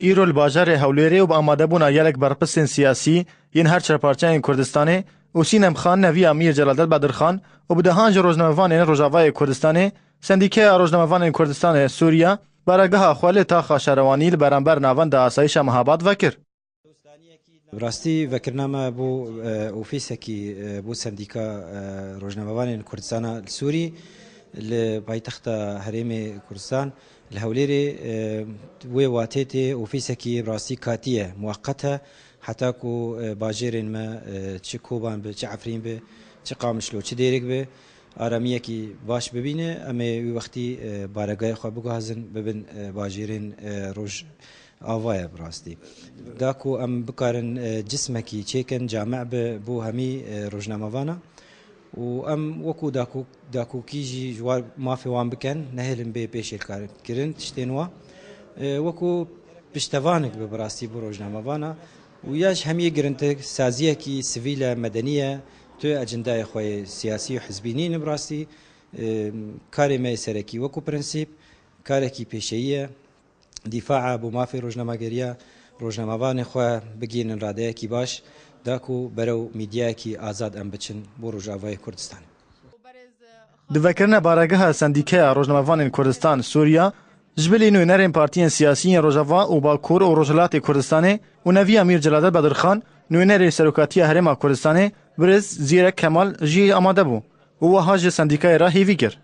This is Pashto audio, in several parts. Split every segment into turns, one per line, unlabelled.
ایرو الباجر هولێرێ و بە ئامادەبوونا یەلێک بەرپرسên siyasî yên her çarparçeyên Kurdistanê û Sînem Xan neviya Mir Celadet Bedirxan û bi dehan ji rojnamevanên Rojavayê Kurdistanê Sendîkeya Rojnamevanên Kurdistanê Sûriya barageha xwe lê taxa şerwanî li beramber navenda asayişa Mehabat vekir.
براستی وکرنامه بو اوفیسکی بو سندیکا روزنامه‌وان کردستان سوری ل پایتخت هرم کردستان الهوليري واتيتي اوفیسکی براستی کاتیه موقته حتی کو باجرین ما چه کوبان به چه عفرین به چه قامشلو چه دیرک به آرامیه کی باش ببینه اما وقتی بارگاه خو بگهزن ببین باجرین روز آوای براستی داکو ام بکارن جسمکی چیکن جامع بو همی روزنامه‌وانا و ام وکو داکو کیجی جوار مافی وان بکن نهلن به پیش کار کرن تشتینوا وکو پشتوانک به براستی بو روزنامه‌وانا و یاش همی گرنت سازیه کی سیویل مدنیه تو اجندای خو سیاسی و حزبینی براستی کاری می سرکی وکو پرنسیپ کاری کی پیشیه دفاع بو مافی روزنامه‌گریه روزنامه‌وان خو بگین راده کی باش داکو برو میدیا کی آزاد ام بچن بو روجاوای کردستان
دڤکرنە بارەگەها سندیکەیە ڕۆژنامەوانên کوردستان سووریا ji ber nûnerên partiyên siyasî Rojava û Bakur û Rojhilatê Kurdistanê û neviya Mir Celadet Bedirxan nûnerê Serokatiya Herêma Kurdistanê Birêz Zîrek Kemal jî amade bû û wiha ji sendîkayê re hêvî kir.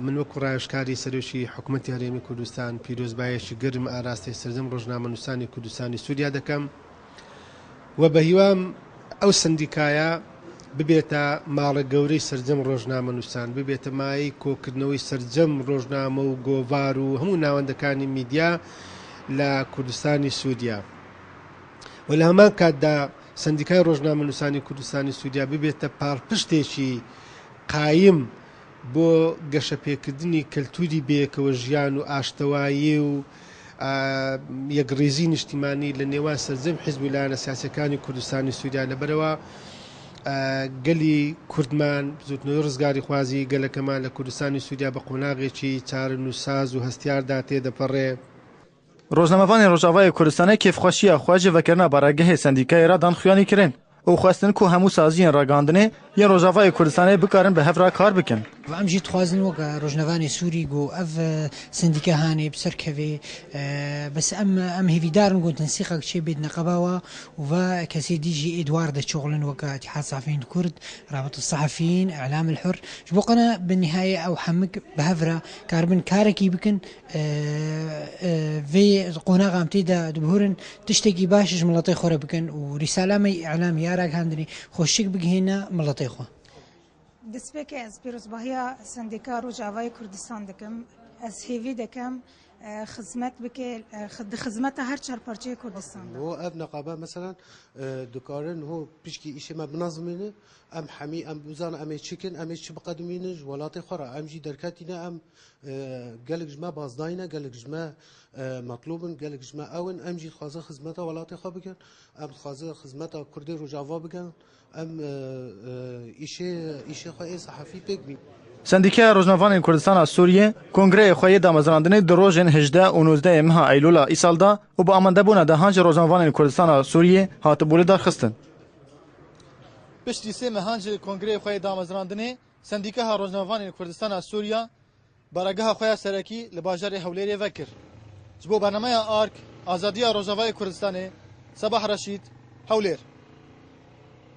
من وەکو ڕایشکاری سەرۆکی حکوومەتی هەرێمی کوردستان پیرۆزبایەکی گرم ئاراستەی سەرجەم ڕۆژنامەنووسانی کوردستانی سووریا دەکەم و بە هیوام ئەو سندیکایە ببێتە ماڵە گەورەی سەرجەم ڕۆژنامەنووسان ببێتە مای کۆکردنەوەی سەرجەم ڕۆژنامە و گۆڤار و هەموو ناوەندەکانی میدیا لە کوردستانی سووریا و لە هەمان کاتدا سندیکای ڕۆژنامەنووسانی کوردستانی سووریا ببێتە پاڵپشتێکی قایم بۆ گەشەپێکردنی کەلتوری بەیەکەوە ژیان و ئاشتەوایی و یەکڕێزی نیشتیمانی لە نێوان سەرجەم حیزب و لایەنە سیاسیەکانی کوردستانی سووریا لەبەرەوە گەلی کوردمان زوتنەوەی ڕزگاری خوازی گەلەکەمان لە کوردستانی سووریا بە قۆناغێکی چارەنووساز و هەستیاردا تێدەپەڕێ.
ڕۆژنامەوانên Rojavayê Kurdistanê kêfxweşiya xwe ji vekirina baragehê sendîkayê re dan xuyanî kirin û xwestin ku hemû saziyên ragandinê yên Rojavayê Kurdistanê bikarin bi hev re kar bikin.
Em jî dixwazin weka rojnavanê Sûrî got ev sendîka hanê bi ser kevê bes em hêvîdarin got tensiqek çêbê di neqebawa û ve kesê dî jî êdwar deçoxlin weka Îtîhad Sahafîn Kurd, Rabita Sahafîn, Î'lam el Hur ji bo qena bi nihayê ew hemik bi hev re karibin karekî bikin vê qonaxa em tê de dibihûrin tiştekî baş ji miletê xwe re bikin û rîsala me î'lam yarak handinê xweşik bigihîne miletê xwe.
دەستپێکی ئەس پیرۆزباهیە سندیکا ڕۆژاوای کوردستان دەکەم ئەس هێوی دەکەم خزمەت بکێ خزمەتە هەر چارپارچەی کوردستان
هو ئەv نەقابە مثلا دکارن هو پشکی ئیشێمە بنازمێنە ئەم هەمی ئەم بزانە ئەمێ چکن ئەمێ چ بقەدمێنش وڵاتی خۆرە ئەم جی دەرکاتینە ئەم gelek ji me bazdayîne gelek ji me metlûbin gelek ji me ew in em jî dixwaze xizmeta welatê xwe bikin em dixwaze xizmeta Kurdê Rojava bikin em îşê xwe ê sehefî pêk bîn.
Sendîkeya Rojnamevanên Kurdistana Sûriyê Kongreyê xwe yê damezrandinê di rojên 18 û 19 meha Eylûla îsal da û bi amandebûna dehan ji Rojnamevanên Kurdistana Sûriyê hatibûlê darxistin. Piştî sê mehan ji Kongreyê xwe yê damezrandinê Sendîkeya Rojnamevanên Kurdistana Sûriya barageha xwe ya serekî li bajarê Hewlêrê vekir. Ji bo bernameya ARK Azadiya Rojavayê Kurdistanê Sebah Reşîd Hewlêr.